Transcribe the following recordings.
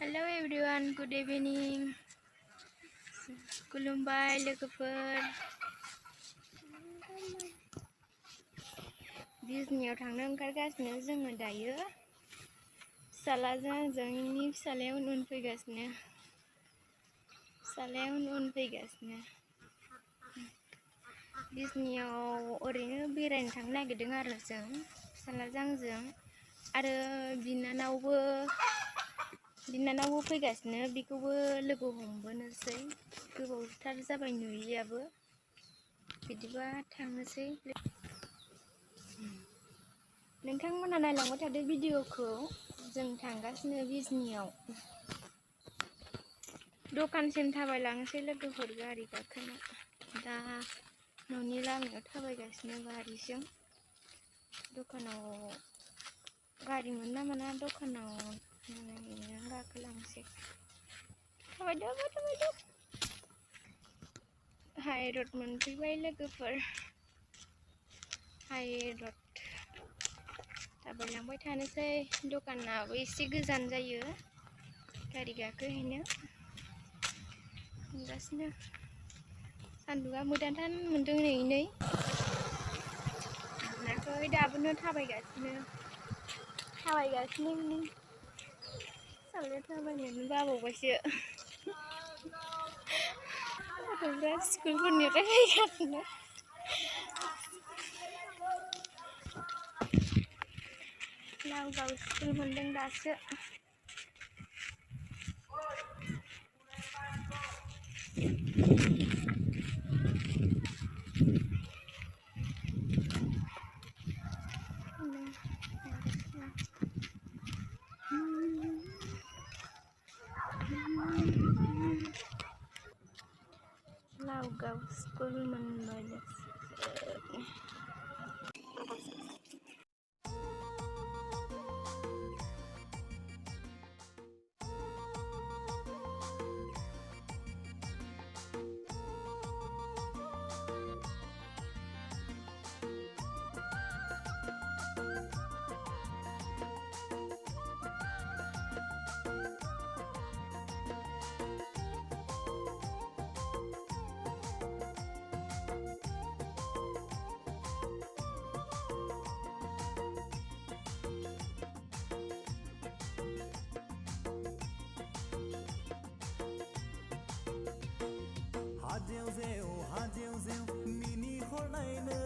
Hello everyone, good evening. Kulumbai लोगोफोर. बिजनियाव थांनो ओंखारगासिनो जोङो दायो. फिसालाजों जोंनि फिसालाया उन फैगासिनो. बिजनियाव ओरैनो बेरायनो थांनो नागिरदों आरो जों फिसालाजों आंजों आरो बिनानावबो फैगासिनो, बेखौबो लोगो हमबोनोसै. गोबावथार जाबाय नुयैयाबो. बिदिबा थांनोसै. नोंथांमोना नायलांबाय थादो भिडिअखौ. जों थांगासिनो बिजनियाव. दखानसिम थाबायलांसै लोगोफोर गारि गाखोना. दा न'नि लामायाव थाबायगासिनो गारिजों. दखानाव गारि मोना मोना दखानाव गाखोलांसै. थाबायदो. हाइरड मोनफैबाय लोगोफोर. हाइरड थाबायलांबाय थानोसै. दखानाबो एसे गोजान जायो गारि गाखोहैनो. थांगासिनो. सान्दुंआ मोदानथान मोनदों नै मोनाखै दाबोनो थाबायगासिनो फिसालाया थाबायनोनो बाबावबायसो. गथ'फ्रा स्कुलफोरनिफ्राय फैगासिनो. लावगाव स्कुल मोनदों दासो. लावगाव स्कुल मोनबाय दासो. हाजेव मिनि हरनायनो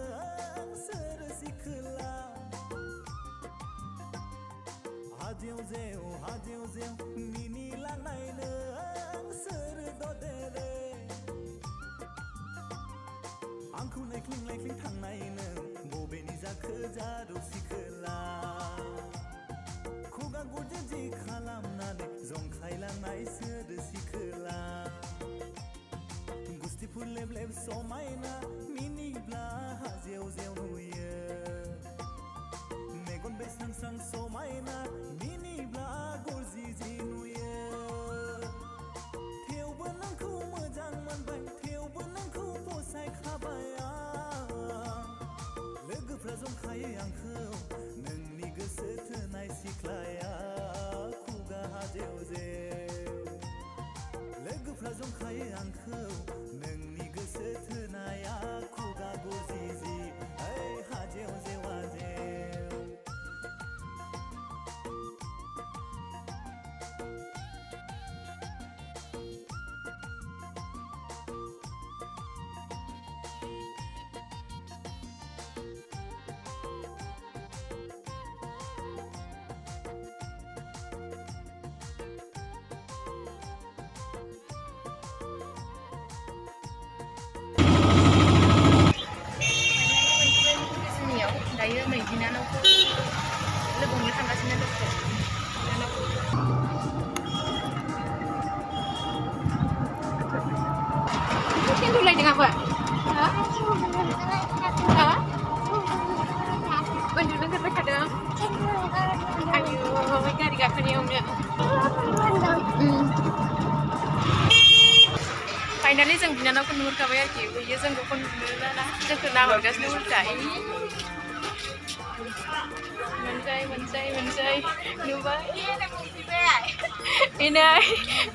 सोर सिखोला. हाजेव मिनि लांनायनो सोर ददेरे. आंखौ नायख्लिं थांनायनो बबेनि जाखो जारौ सिखोला. खुगा गुदि जि खालामनानै जंखायलांनाय सोर सिखोला. गुस्थिफोर लेब समायना मिनिब्ला हाजेव नुयो. मेगन बेस्रां समायना मिनिब्ला गरजि नुयो. थेवबो नोंखौ मोजां मोनबाय, थेवबो नोंखौ फसायखाबाय आं. लोगोफ्रा जंखायो आंखौ नोंनि गोसो थोनाय सिख्लाया. खुगा हाजेव लोगोफ्रा जंखायो आंखौ नोंनि गोसो थोनाया. खुगा गरजि हाजेव दायो नै बिनानावखौ लोगो हमनो थांगासिनो लोगो. उन्दुलायदों आबो? उन्दुनो ओंखारबाय थादों? आयु गारि गाखोनायावनो. फाइनालि जों बिनानावखौ नुहुरखाबाय आरोखि. बैयो जोंखौ नुहुरला, जोंखौ नाहरगासिनो उल्था. मोनसै नुबाय ini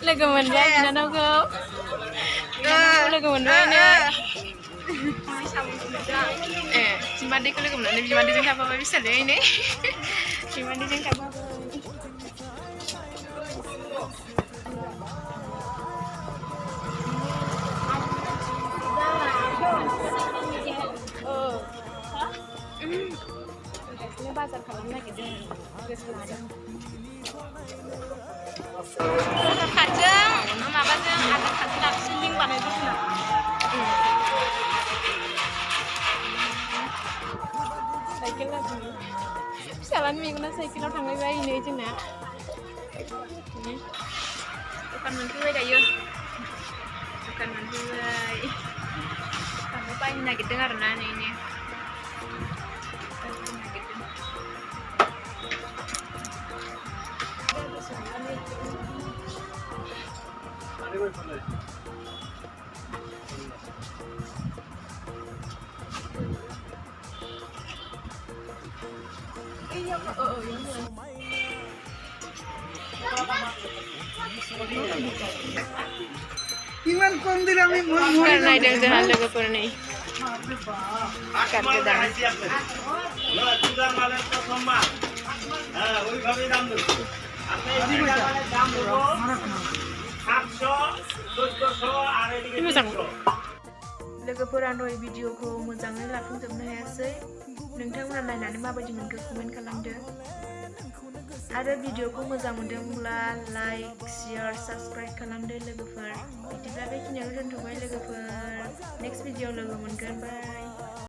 लोगो मोनबाय बिनानावखौ लोगो मोनबाय बिमादैखौ लोगो मोननानै बिमादैजों थाफाबाय बिसालै नै बिमादैजों थाफाबाय बाजार खालामनो नागिरदों गोसो लादों आधार कार्डजों माबाजों आधार कार्डजों दाबसे लिंक बानायदों साइकेल लादों फिसालानि मेगना साइकेलाव थांबाय बायनो जोंना दखान मोनफैबाय दायो दखान मोनफैबाय थांनो बायनो नागिरदों आरोना नै Iman kong dilami mo naidang jalan logofor nih karena dah लोगोफोरा दहाय भिडिअखौ मोजाङै लाफुंजोबनो हायासै नोंथांमोना नायनानै माबायदि मोनखो कमेन्ट खालामदो आरो भिडिअखौ मोजां मोनदोंब्ला लाइक शेयार साबस्क्राइब खालामदो लोगोफोर बिदिब्ला बेखिनियावनो दोनथ'बाय लोगोफोर नेक्स्ट भिडिअ लोगो मोनगोन बाय